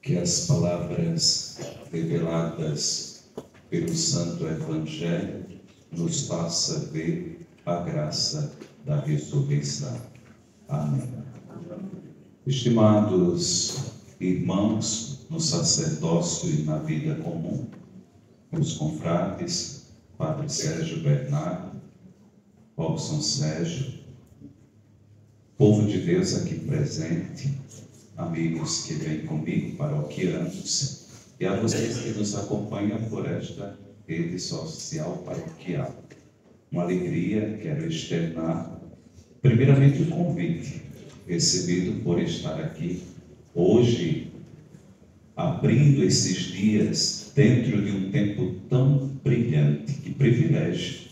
Que as palavras reveladas pelo Santo Evangelho nos faça ver a graça da ressurreição. Amém. Estimados irmãos no sacerdócio e na vida comum, meus confrades, Padre Sérgio Bernardo, Robson Sérgio, povo de Deus aqui presente, amigos que vêm comigo, paroquianos, e a vocês que nos acompanham por esta rede social paroquial. Uma alegria, quero externar, primeiramente, o convite recebido por estar aqui hoje, abrindo esses dias dentro de um tempo tão brilhante. Que privilégio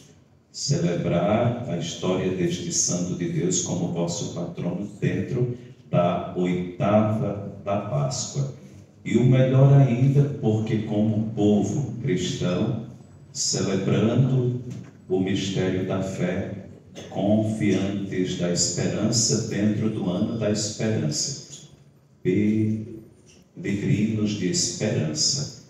celebrar a história deste Santo de Deus como vosso patrono dentro da oitava da Páscoa. E o melhor ainda, porque como povo cristão, celebrando o mistério da fé, confiantes da esperança dentro do ano da esperança, peregrinos de esperança.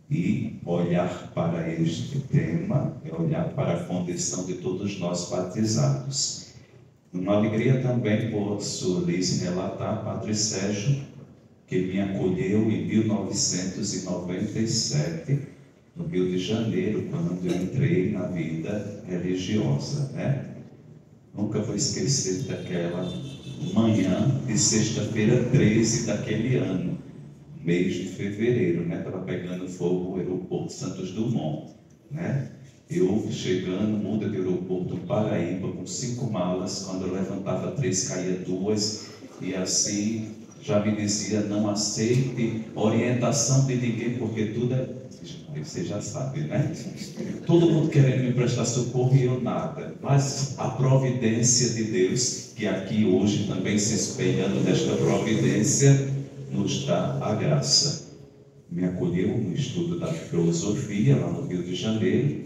E olhar para este tema é olhar para a condição de todos nós batizados. Uma alegria também posso lhes relatar, Padre Sérgio, que me acolheu em 1997, no Rio de Janeiro, quando eu entrei na vida religiosa, né? Nunca vou esquecer daquela manhã de sexta-feira 13 daquele ano, mês de fevereiro, né? Estava pegando fogo o aeroporto Santos Dumont, né? Eu chegando, muda de aeroporto Paraíba, com 5 malas, quando eu levantava 3, caía 2, e assim já me dizia: não aceite orientação de ninguém, porque tudo é... Você já sabe, né? Todo mundo querendo me prestar socorro e eu nada. Mas a providência de Deus, que aqui hoje também se espelhando nesta providência, nos dá a graça. Me acolheu no estudo da filosofia lá no Rio de Janeiro.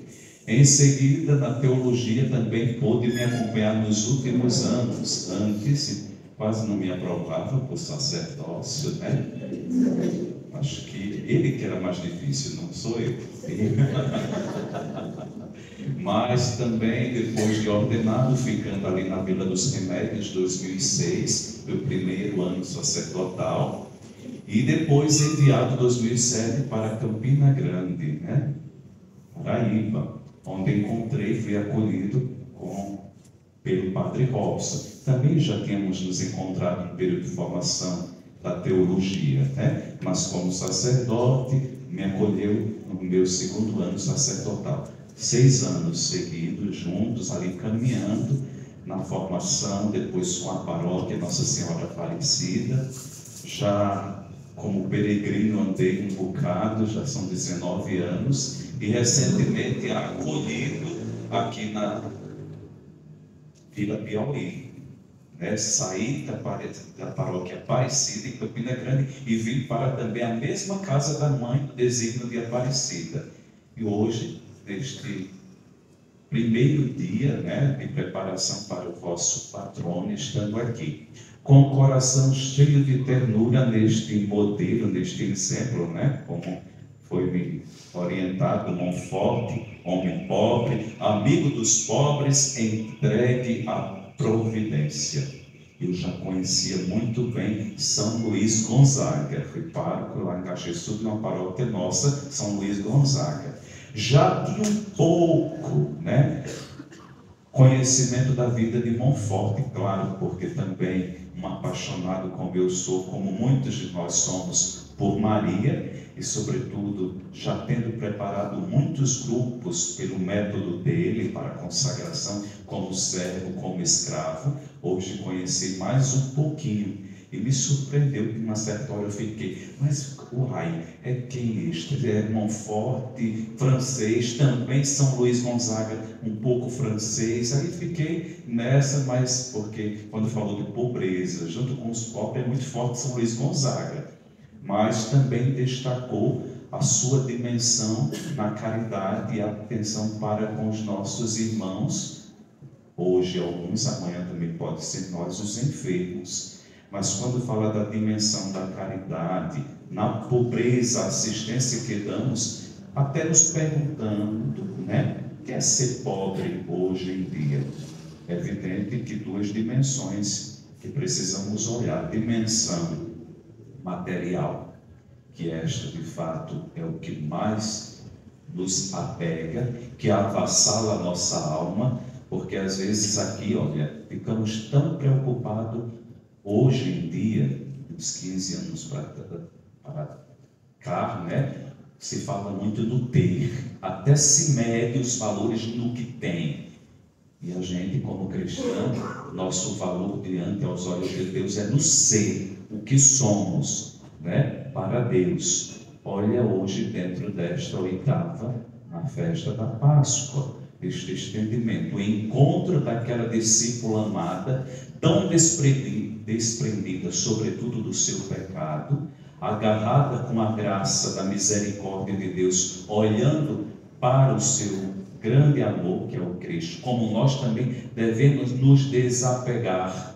Em seguida, na teologia também pôde me acompanhar nos últimos anos. Antes, quase não me aprovava por sacerdócio, né? Acho que ele que era mais difícil, não sou eu. Mas também, depois de ordenado, ficando ali na Vila dos Remédios, 2006, meu primeiro ano sacerdotal. E depois enviado em 2007 para Campina Grande, né? Paraíba, onde encontrei, fui acolhido pelo Padre Robson. Também já tínhamos nos encontrado no período de formação da teologia, né? Mas como sacerdote, me acolheu no meu segundo ano sacerdotal. 6 anos seguidos, juntos, ali caminhando na formação, depois com a paróquia Nossa Senhora Aparecida. Já como peregrino andei um bocado, já são 19 anos, e recentemente acolhido aqui na Vila Piauí, né? Saí da paróquia Aparecida em Campina Grande e vim para também a mesma casa da mãe do desígnio de Aparecida. E hoje, neste primeiro dia, né, de preparação para o vosso patrono, estando aqui, com o coração cheio de ternura neste modelo, neste exemplo, né, como foi-me orientado, Monforte, homem pobre, amigo dos pobres, entregue à providência. Eu já conhecia muito bem São Luís Gonzaga, fui pároco lá em Caxias, numa paróquia nossa, São Luís Gonzaga. Já tinha um pouco, né, conhecimento da vida de Monforte, claro, porque também um apaixonado como eu sou, como muitos de nós somos, por Maria, e sobretudo já tendo preparado muitos grupos pelo método dele para a consagração, como servo, como escravo, hoje conheci mais um pouquinho e me surpreendeu que uma certa hora eu fiquei: mas uai, é quem este? É Monforte, francês, também São Luís Gonzaga, um pouco francês. Aí fiquei nessa, mas porque quando falou de pobreza, junto com os pobres, é muito forte São Luís Gonzaga, mas também destacou a sua dimensão na caridade e a atenção para com os nossos irmãos, hoje alguns, amanhã também pode ser nós, os enfermos. Mas quando fala da dimensão da caridade, na pobreza, assistência que damos, até nos perguntando, né? O que é ser pobre hoje em dia? É evidente que duas dimensões que precisamos olhar. Dimensão material, que esta de fato é o que mais nos apega, que avassala a nossa alma, porque às vezes aqui, olha, ficamos tão preocupados hoje em dia, uns 15 anos para cá, né? Se fala muito do ter, até se mede os valores no que tem. E a gente, como cristão, nosso valor diante aos olhos de Deus é no ser, o que somos, né? Para Deus. Olha hoje dentro desta oitava, na festa da Páscoa, este estendimento, o encontro daquela discípula amada, tão desprendida, sobretudo do seu pecado, agarrada com a graça da misericórdia de Deus, olhando para o seu grande amor, que é o Cristo, como nós também devemos nos desapegar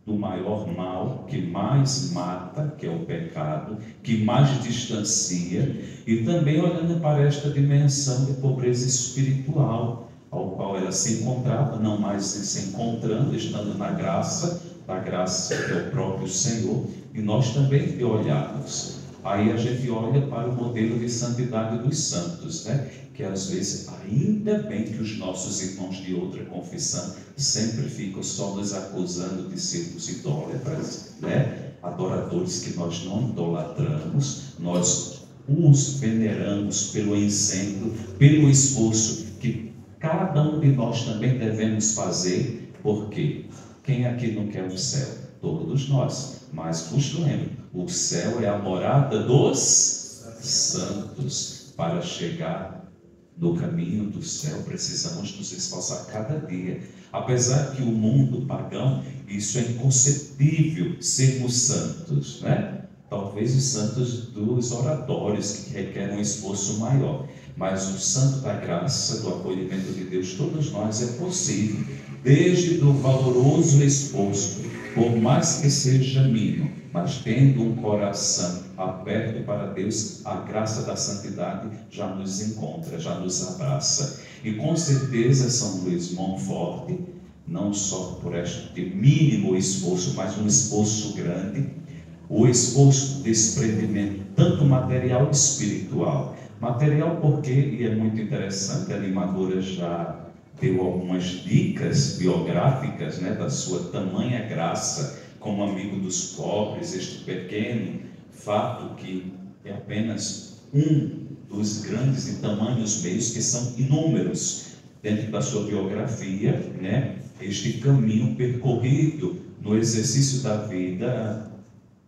do maior mal, que mais mata, que é o pecado, que mais distancia, e também olhando para esta dimensão de pobreza espiritual, ao qual ela se encontrava, não mais se encontrando, estando na graça, da graça que é o próprio Senhor, e nós também de olharmos. Aí a gente olha para o modelo de santidade dos santos, né? Que às vezes, ainda bem que os nossos irmãos de outra confissão sempre ficam só nos acusando de sermos idólatras, né? Adoradores que nós não idolatramos, nós os veneramos pelo exemplo, pelo esforço que cada um de nós também devemos fazer, porque quem aqui não quer o céu? Todos nós, mas vos lembro, o céu é a morada dos santos. Para chegar no caminho do céu, precisamos nos esforçar cada dia. Apesar que o mundo pagão, isso é inconcebível, sermos santos, né? Talvez os santos dos oratórios, que requerem um esforço maior. Mas o santo da graça, do acolhimento de Deus, todos nós é possível, desde o valoroso esforço, por mais que seja mínimo, mas tendo um coração aberto para Deus, a graça da santidade já nos encontra, já nos abraça. E com certeza São Luís Montfort, não só por este mínimo esforço, mas um esforço grande, o esforço de desprendimento, tanto material e espiritual. Material porque, e é muito interessante, a animadora já deu algumas dicas biográficas, né, da sua tamanha graça como amigo dos pobres, este pequeno fato que é apenas um dos grandes e tamanhos meios que são inúmeros dentro da sua biografia, né, este caminho percorrido no exercício da vida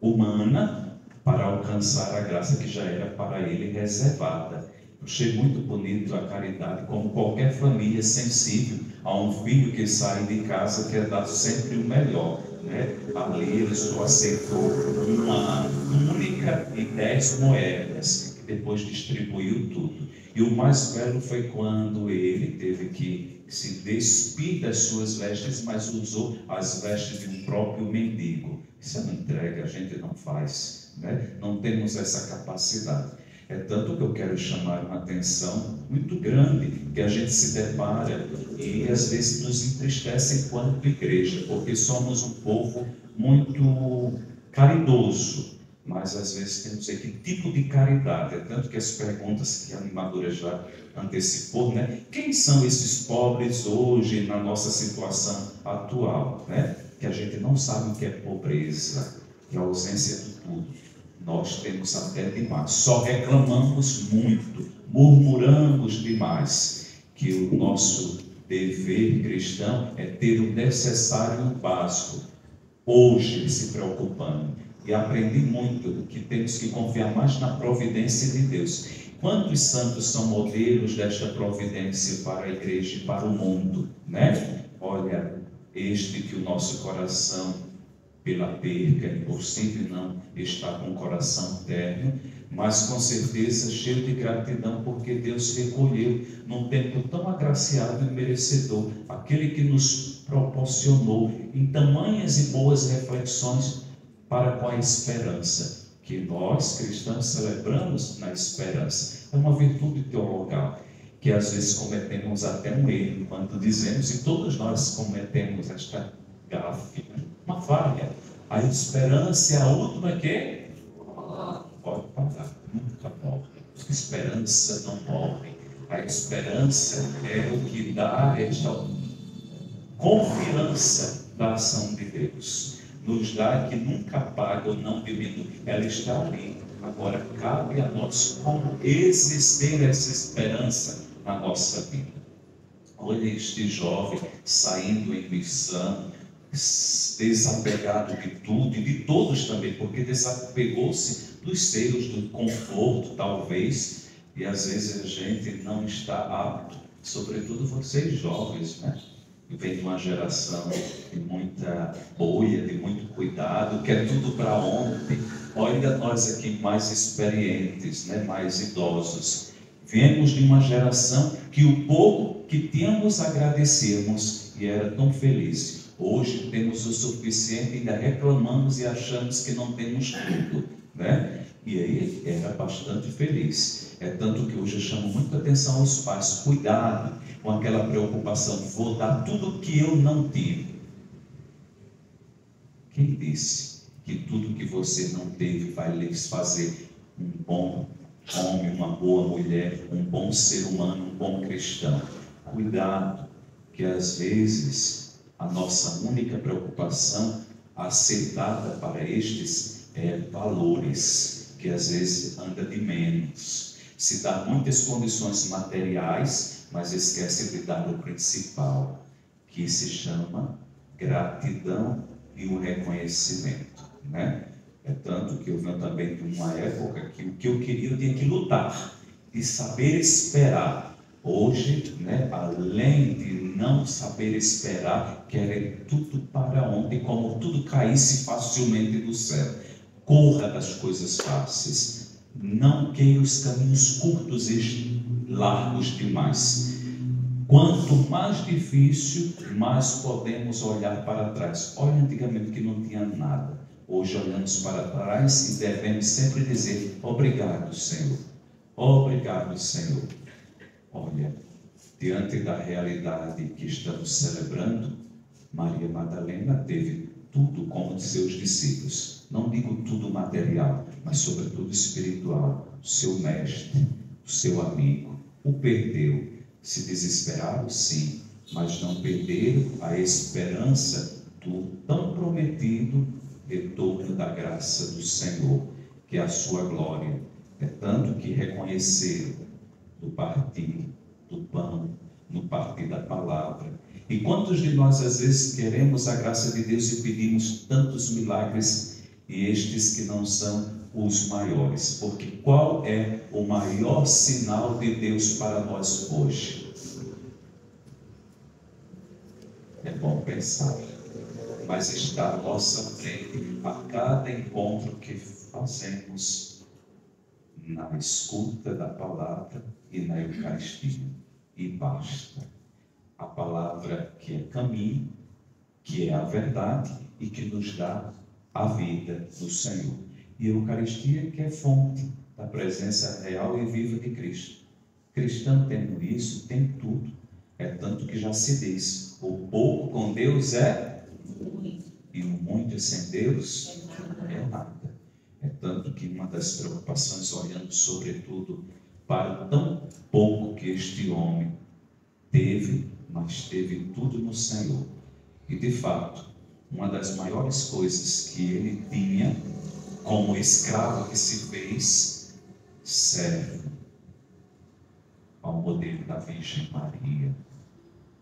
humana para alcançar a graça que já era para ele reservada. Achei muito bonito a caridade, como qualquer família sensível a um filho que sai de casa quer dar sempre o melhor, né? Ali ele só aceitou uma única e 10 moedas, que depois distribuiu tudo. E o mais belo foi quando ele teve que se despir das suas vestes, mas usou as vestes de um próprio mendigo. Isso é uma entrega, a gente não faz, né? Não temos essa capacidade. É tanto que eu quero chamar uma atenção muito grande que a gente se depara e às vezes nos entristece enquanto igreja, porque somos um povo muito caridoso, mas às vezes temos que tipo de caridade. É tanto que as perguntas que a animadora já antecipou, né? Quem são esses pobres hoje na nossa situação atual, né? Que a gente não sabe o que é pobreza, que é a ausência de tudo. Nós temos até demais, só reclamamos muito, murmuramos demais, que o nosso dever cristão é ter o necessário e o básico, hoje se preocupando. E aprendi muito que temos que confiar mais na providência de Deus. Quantos santos são modelos desta providência para a igreja e para o mundo, né? Olha, este que o nosso coração pela perca, é impossível não estar com o coração terno, mas com certeza cheio de gratidão, porque Deus recolheu num tempo tão agraciado e merecedor, aquele que nos proporcionou em tamanhas e boas reflexões para com a esperança, que nós cristãos celebramos na esperança. É uma virtude teologal, que às vezes cometemos até um erro quando dizemos, e todos nós cometemos esta gafe, uma falha. A esperança é a última que pode parar, nunca morre. A esperança não morre. A esperança é o que dá esta confiança da ação de Deus. Nos dá que nunca apaga ou não diminui. Ela está ali. Agora cabe a nós como existir essa esperança na nossa vida. Olha este jovem saindo em missão, desapegado de tudo e de todos também, porque desapegou-se dos seus, do conforto talvez, e às vezes a gente não está apto, sobretudo vocês jovens, né? Vem de uma geração de muita boia, de muito cuidado, que é tudo para ontem. Olha nós aqui mais experientes, né? Mais idosos, viemos de uma geração que o pouco que tínhamos agradecemos e era tão feliz. Hoje temos o suficiente e ainda reclamamos e achamos que não temos tudo, né? E aí era bastante feliz. É tanto que hoje eu chamo muita atenção aos pais. Cuidado com aquela preocupação. Vou dar tudo que eu não tive. Quem disse que tudo que você não teve vai lhes fazer um bom homem, uma boa mulher, um bom ser humano, um bom cristão? Cuidado, que às vezes a nossa única preocupação a ser dada para estes é valores, que às vezes anda de menos. Se dá muitas condições materiais, mas esquece de dar o principal, que se chama gratidão e o reconhecimento, né? É tanto que eu venho também de uma época que o que eu queria eu tinha que lutar, de saber esperar. Hoje, né, além de não saber esperar, querem tudo para ontem, como tudo caísse facilmente do céu. Corra das coisas fáceis, não queira os caminhos curtos e largos demais. Quanto mais difícil, mais podemos olhar para trás. Olha, antigamente que não tinha nada. Hoje olhamos para trás e devemos sempre dizer: obrigado, Senhor. Obrigado, Senhor. Olha, diante da realidade que estamos celebrando, Maria Madalena teve tudo como de seus discípulos. Não digo tudo material, mas sobretudo espiritual. O seu mestre, o seu amigo, o perdeu. Se desesperaram, sim, mas não perderam a esperança do tão prometido retorno da graça do Senhor, que é a sua glória. É tanto que reconheceram do partir do pão, no partir da palavra. E quantos de nós às vezes queremos a graça de Deus e pedimos tantos milagres, e estes que não são os maiores? Porque qual é o maior sinal de Deus para nós hoje? É bom pensar, mas está à nossa frente a cada encontro que fazemos na escuta da palavra e na Eucaristia. E basta. A palavra que é caminho, que é a verdade e que nos dá a vida do Senhor. E a Eucaristia, que é fonte da presença real e viva de Cristo. Cristão tendo isso, tem tudo. É tanto que já se diz: o pouco com Deus é e o muito sem Deus é nada. É tanto que uma das preocupações, olhando sobretudo para o tão pouco que este homem teve, mas teve tudo no Senhor. E de fato, uma das maiores coisas que ele tinha, como escravo que se fez, serve ao modelo da Virgem Maria,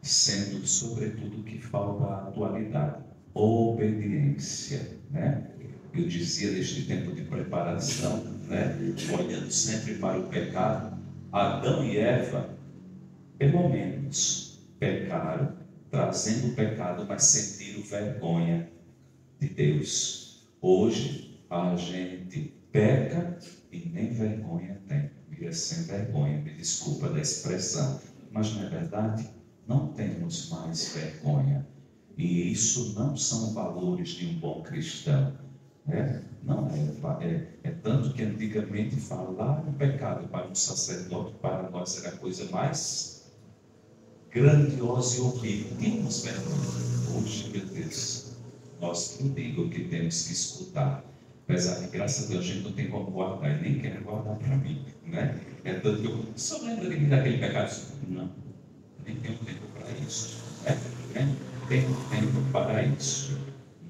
sendo sobretudo o que falta à atualidade: obediência, né? Eu dizia neste tempo de preparação, né, olhando sempre para o pecado, Adão e Eva, pelo menos, pecaram, trazendo o pecado, mas sentiram vergonha. de Deus. Hoje a gente peca e nem vergonha tem. Vira sem vergonha, me desculpa da expressão, mas não é verdade? Não temos mais vergonha. E isso não são valores de um bom cristão. Não é tanto que antigamente falar o pecado para um sacerdote, para nós era a coisa mais grandiosa e horrível. Tínhamos vergonha. Hoje, meu Deus, nós não digo que temos que escutar. Apesar de, graças a Deus, a gente não tem como guardar, e nem quer guardar para mim, né? É tanto que eu só lembro de mim daquele pecado. Não, nem tenho tempo para isso. Nem tenho tempo para isso.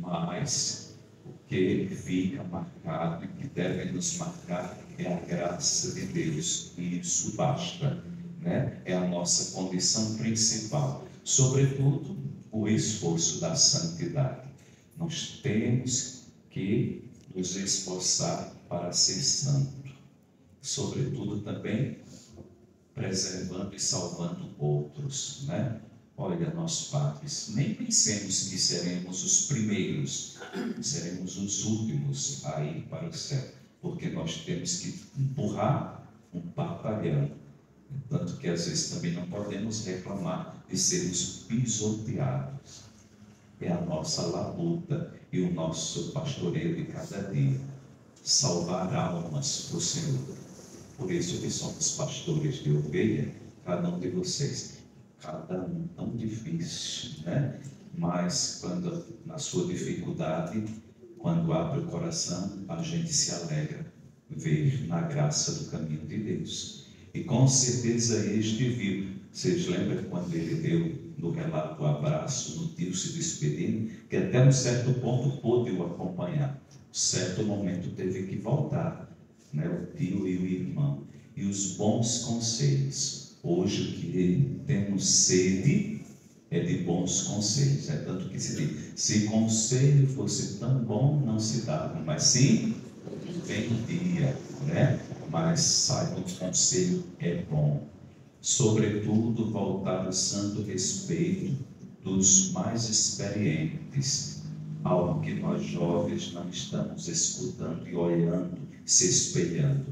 Mas o que fica marcado e que deve nos marcar é a graça de Deus. E isso basta, né? É a nossa condição principal. Sobretudo, o esforço da santidade. Nós temos que nos esforçar para ser santo, sobretudo também preservando e salvando outros, né? Olha, nós padres, nem pensemos que seremos os primeiros, seremos os últimos a ir para o céu, porque nós temos que empurrar um batalhão, tanto que às vezes também não podemos reclamar de sermos pisoteados. É a nossa labuta e o nosso pastoreio de cada dia, salvar almas para o Senhor. Por isso que somos pastores de ovelha, cada um de vocês, cada um tão difícil, né? Mas quando na sua dificuldade, quando abre o coração, a gente se alegra ver na graça do caminho de Deus. E com certeza este viu. Vocês lembram quando ele deu no relato o abraço, no tio se despedindo, que até um certo ponto pôde o acompanhar. Certo momento teve que voltar, né? O tio e o irmão. E os bons conselhos. Hoje o que temos sede é de bons conselhos. É tanto que se diz, se conselho fosse tão bom, não se dava, mas sim, vendia, né? Mas saibam que o conselho é bom. Sobretudo, voltar ao santo respeito dos mais experientes, algo que nós jovens não estamos escutando e olhando, se espelhando,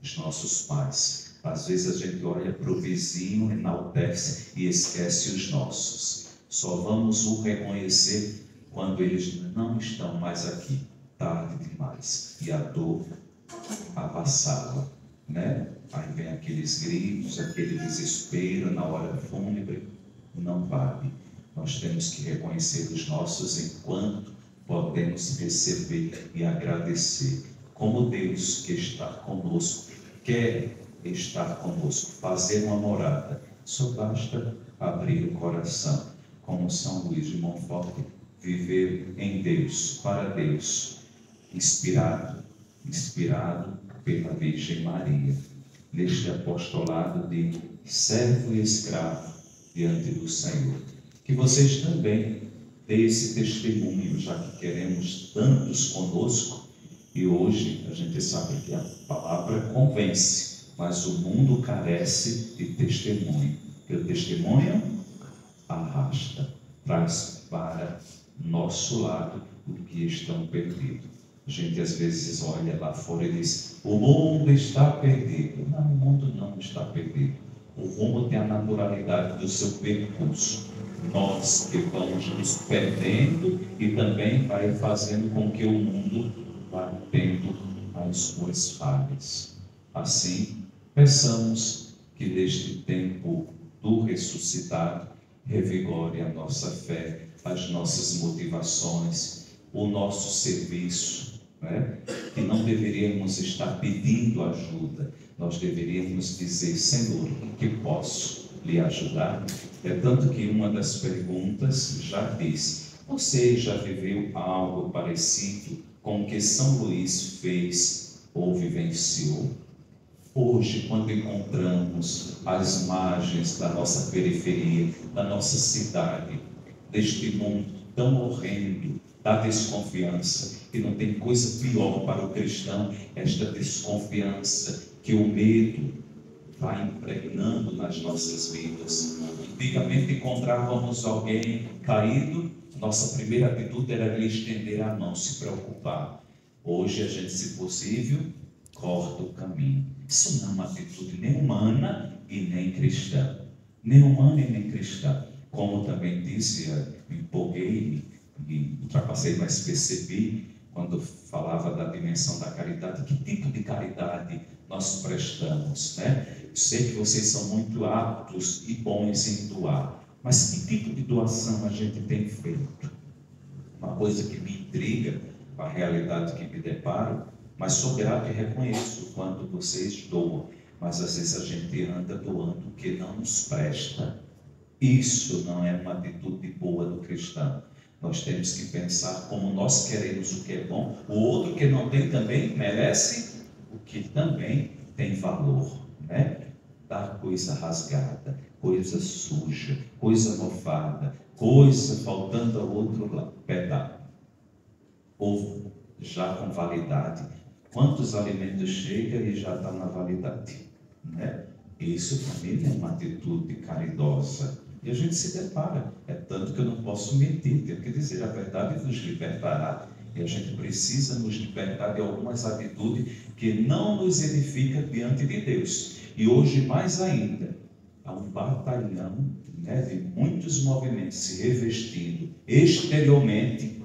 os nossos pais. Às vezes a gente olha para o vizinho, enaltece e esquece os nossos. Só vamos o reconhecer quando eles não estão mais aqui, tarde demais, e a dor avassala, né? Aí vem aqueles gritos, aquele desespero na hora fúnebre, não vale. Nós temos que reconhecer os nossos enquanto podemos receber e agradecer. Como Deus que está conosco, quer estar conosco, fazer uma morada, só basta abrir o coração. Como São Luís de Montfort, viver em Deus, para Deus, inspirado pela Virgem Maria, neste apostolado de servo e escravo diante do Senhor. Que vocês também dêem esse testemunho, já que queremos tantos conosco, e hoje a gente sabe que a palavra convence, mas o mundo carece de testemunho. E o testemunho arrasta, traz para nosso lado o que estão perdidos. A gente às vezes olha lá fora e diz, o mundo está perdido. Não, o mundo não está perdido. O mundo tem a naturalidade do seu percurso. Nós que vamos nos perdendo e também vai fazendo com que o mundo vá tendo as suas falhas. Assim, peçamos que neste tempo do ressuscitado revigore a nossa fé, as nossas motivações, o nosso serviço, né? Que não deveríamos estar pedindo ajuda, nós deveríamos dizer, Senhor, em que posso lhe ajudar? É tanto que uma das perguntas já diz, você já viveu algo parecido com o que São Luís fez ou vivenciou? Hoje, quando encontramos as margens da nossa periferia, da nossa cidade, deste mundo tão horrendo, da desconfiança, que não tem coisa pior para o cristão, esta desconfiança, que o medo vai impregnando nas nossas vidas. Antigamente encontrávamos alguém caído, Nossa primeira atitude era lhe estender a mão, se preocupar. Hoje a gente, se possível, corta o caminho. Isso não é uma atitude nem humana e nem cristã. Nem humana e nem cristã. Como também disse, me empolguei e ultrapassei, mas percebi, quando falava da dimensão da caridade, que tipo de caridade nós prestamos, né? Eu sei que vocês são muito aptos e bons em doar, mas que tipo de doação a gente tem feito? Uma coisa que me intriga, com a realidade que me deparo, mas sou grato e reconheço quando vocês doam, mas às vezes a gente anda doando o que não nos presta. Isso não é uma atitude boa do cristão. Nós temos que pensar como nós queremos o que é bom, o outro que não tem também merece o que também tem valor, né? Dar coisa rasgada, coisa suja, coisa mofada, coisa faltando ao outro pedaço, ou já com validade. Quantos alimentos chegam e já está na validade, né? Isso também é uma atitude caridosa. E a gente se depara, é tanto que eu não posso mentir, tenho que dizer, a verdade nos libertará. E a gente precisa nos libertar de algumas atitudes que não nos edificam diante de Deus. E hoje, mais ainda, há um batalhão, né, de muitos movimentos se revestindo exteriormente,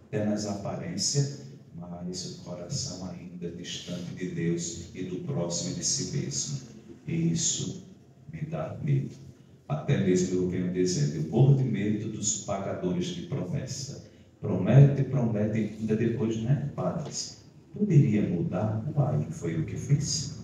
até nas aparências, mas o coração ainda distante de Deus e do próximo de si mesmo. E isso me dá medo. Até mesmo eu venho dizendo, eu morro de medo dos pagadores de promessa. Promete, promete, e ainda depois, né, padres? Poderia mudar? Uai, foi o que fiz.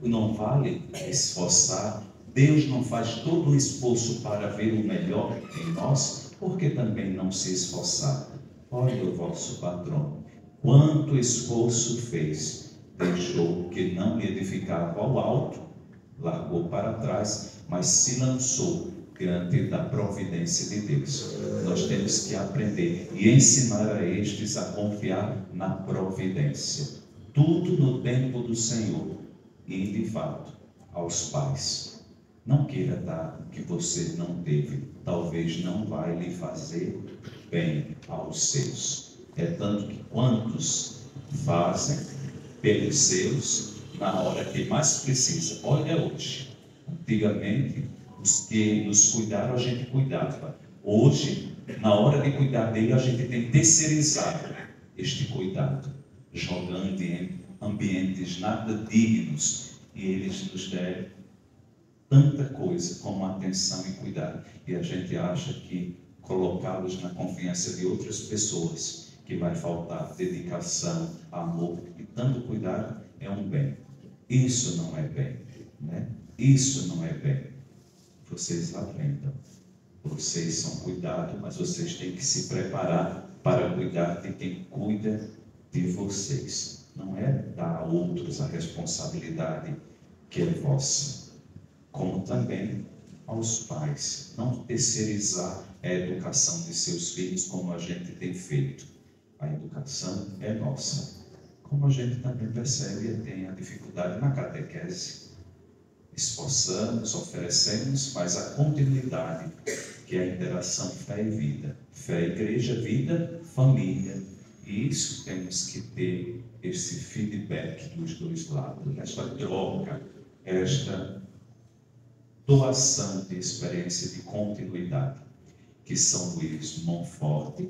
Não vale esforçar. Deus não faz todo o esforço para ver o melhor em nós, porque também não se esforçar. Olha o vosso patrão, quanto esforço fez, deixou que não lhe edificava ao alto, largou para trás, mas se lançou diante da providência de Deus. Nós temos que aprender e ensinar a estes a confiar na providência. Tudo no tempo do Senhor. E, de fato, aos pais. Não queira dar o que você não teve. Talvez não vai lhe fazer bem aos seus. É tanto que quantos fazem pelos seus na hora que mais precisa. Olha hoje, antigamente os que nos cuidaram a gente cuidava. Hoje, na hora de cuidar dele, a gente tem terceirizado este cuidado, jogando em ambientes nada dignos, e eles nos deram tanta coisa como atenção e cuidado, e a gente acha que colocá-los na confiança de outras pessoas, que vai faltar dedicação, amor e tanto cuidado, é um bem. Isso não é bem, né? Isso não é bem. Vocês aprendam. Vocês são cuidados, mas vocês têm que se preparar para cuidar de quem cuida de vocês. Não é dar a outros a responsabilidade que é vossa. Como também aos pais. Não terceirizar a educação de seus filhos como a gente tem feito. A educação é nossa. Como a gente também percebe e tem a dificuldade na catequese. Esforçamos, oferecemos, mas a continuidade, que é a interação fé e vida. Fé, igreja, vida, família. E isso temos que ter esse feedback dos dois lados, esta troca, esta doação de experiência de continuidade. Que São Luís Montfort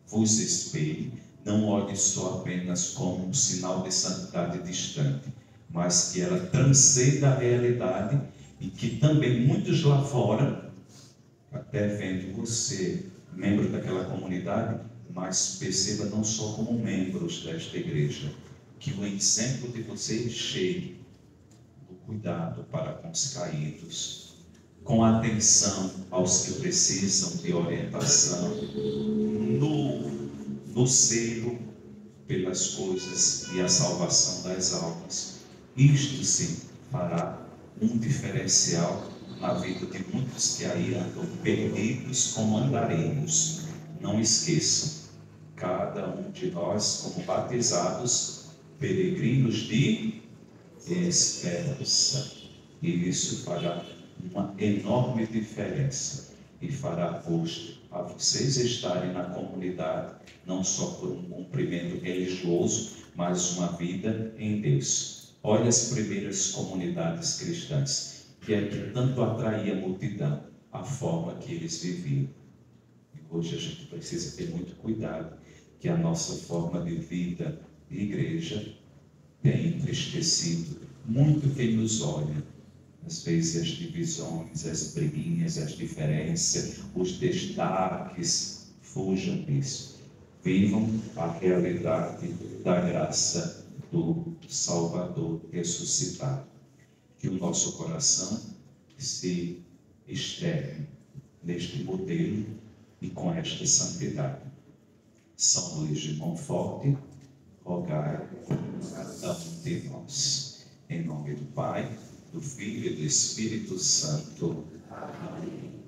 vos espelhe, não olhe só apenas como um sinal de santidade distante, mas que ela transcenda a realidade e que também muitos lá fora, até vendo você, membro daquela comunidade, mas perceba não só como membros desta igreja, que o exemplo de vocês chegue do cuidado para com os caídos, com atenção aos que precisam de orientação, no zelo pelas coisas e a salvação das almas. Isto sim fará um diferencial na vida de muitos que aí andam perdidos como andareiros. Não esqueçam, cada um de nós, como batizados, peregrinos de esperança. E isso fará uma enorme diferença e fará hoje a vocês estarem na comunidade, não só por um cumprimento religioso, mas uma vida em Deus. Olha as primeiras comunidades cristãs, que é que tanto atraía a multidão, a forma que eles viviam. E hoje a gente precisa ter muito cuidado, que a nossa forma de vida de igreja tem entristecido muito quem nos olha. Às vezes as divisões, as briguinhas, as diferenças, os destaques, fujam disso. Vivam a realidade da graça do Salvador ressuscitado. Que o nosso coração se externe neste modelo e com esta santidade. São Luís de Montfort, rogai por cada um de nós. Em nome do Pai, do Filho e do Espírito Santo. Amém.